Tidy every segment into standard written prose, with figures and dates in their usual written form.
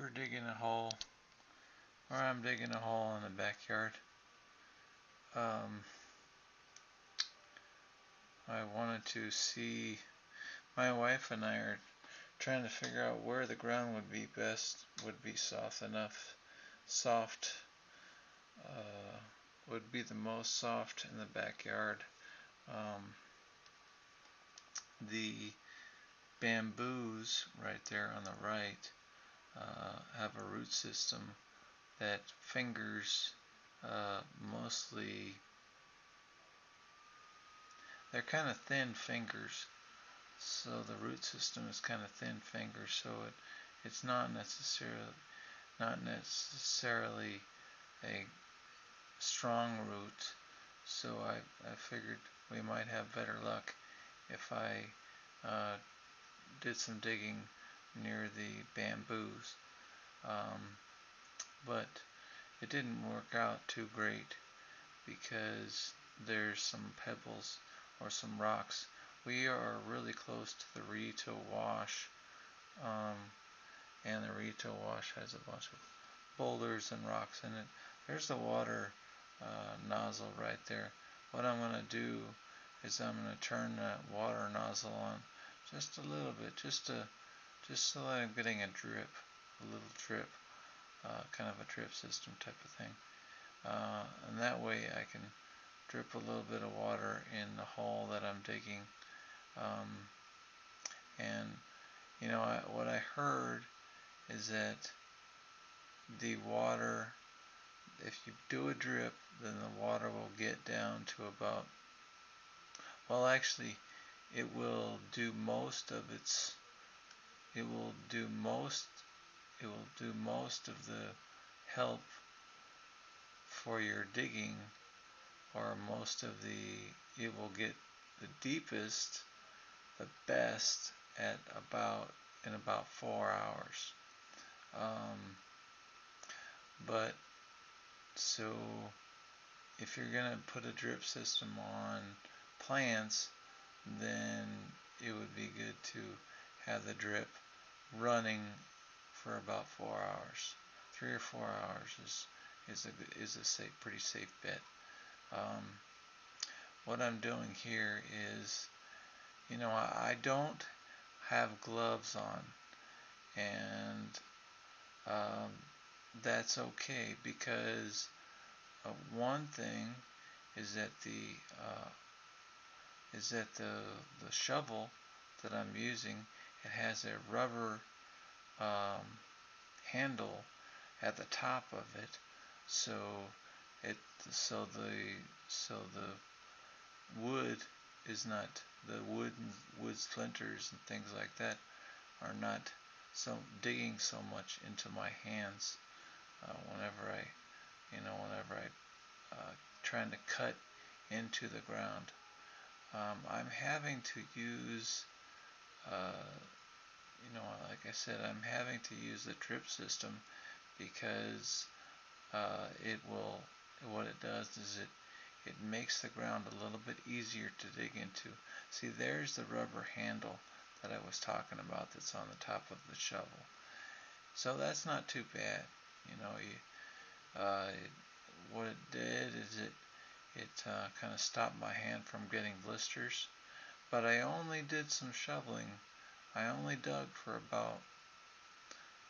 we're digging a hole, or I'm digging a hole in the backyard. Um, I wanted to see, my wife and I are trying to figure out where the ground would be best, would be soft, uh, would be the most soft in the backyard. Um, the bamboos right there on the right have a root system that fingers mostly, they're kind of thin fingers, so the root system is kind of thin fingers, so it's not necessarily a strong root. So I figured we might have better luck if I did some digging near the bamboos, but it didn't work out too great because there's some pebbles or some rocks. We are really close to the Rito Wash, and the Rito Wash has a bunch of boulders and rocks in it. There's the water nozzle right there. What I'm going to do is I'm going to turn that water nozzle on just a little bit, just so that I'm getting a little drip, kind of a drip system type of thing. And that way I can drip a little bit of water in the hole that I'm digging. And what I heard is that the water, if you do a drip, then the water will get down to about, well, actually it will do most of its, it will do most of the help for your digging, or most of the, it will get the deepest, the best at in about 4 hours. But so if you're gonna put a drip system on plants, then it would be good to have the drip running for about 4 hours. 3 or 4 hours is a pretty safe bet. What I'm doing here is, I don't have gloves on, and that's okay, because one thing is that the shovel that I'm using, it has a rubber handle at the top of it, so the wood is not, the wood splinters and things like that are not digging so much into my hands whenever I trying to cut into the ground. I'm having to use, like I said, I'm having to use the drip system because what it does is it makes the ground a little bit easier to dig into. See, there's the rubber handle that I was talking about that's on the top of the shovel. So that's not too bad. What it did is it kind of stopped my hand from getting blisters. But I only did some shoveling. I only dug for about,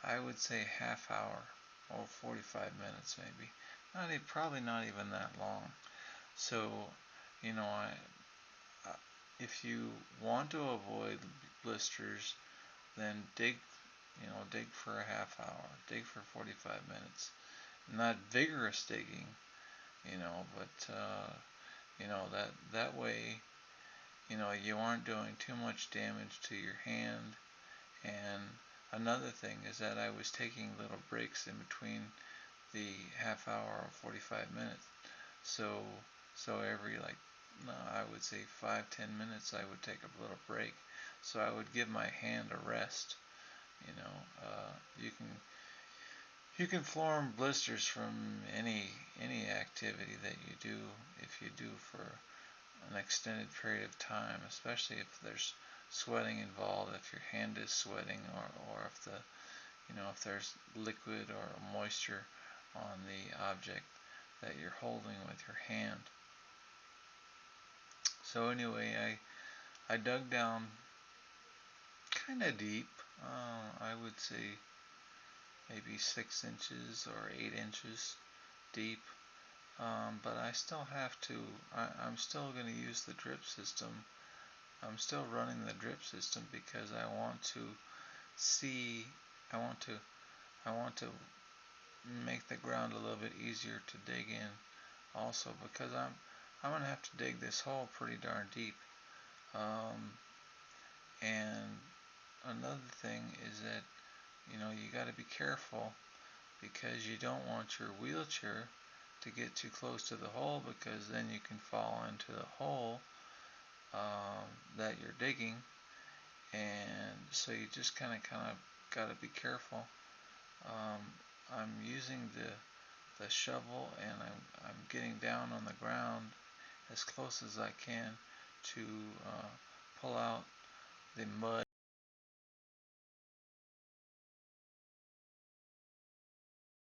I would say, half hour or 45 minutes maybe. Probably not even that long. So, if you want to avoid blisters, then dig for a half hour, dig for 45 minutes. Not vigorous digging, but that way, you aren't doing too much damage to your hand. And another thing is that I was taking little breaks in between the half hour or 45 minutes. So every, I would say 5-10 minutes I would take a little break. So I would give my hand a rest. You can form blisters from any activity that you do, if you do for an extended period of time, especially if there's sweating involved, if your hand is sweating, or if if there's liquid or moisture on the object that you're holding with your hand. So anyway, I dug down kind of deep. I would say maybe 6 inches or 8 inches deep. But I still have to, I'm still going to use the drip system. I'm still running the drip system because I want to see, I want to make the ground a little bit easier to dig in also, because I'm going to have to dig this hole pretty darn deep. And another thing is that, you got to be careful, because you don't want your wheelchair to get too close to the hole, because then you can fall into the hole that you're digging. And so you just kind of got to be careful. I'm using the shovel, and I'm getting down on the ground as close as I can to pull out the mud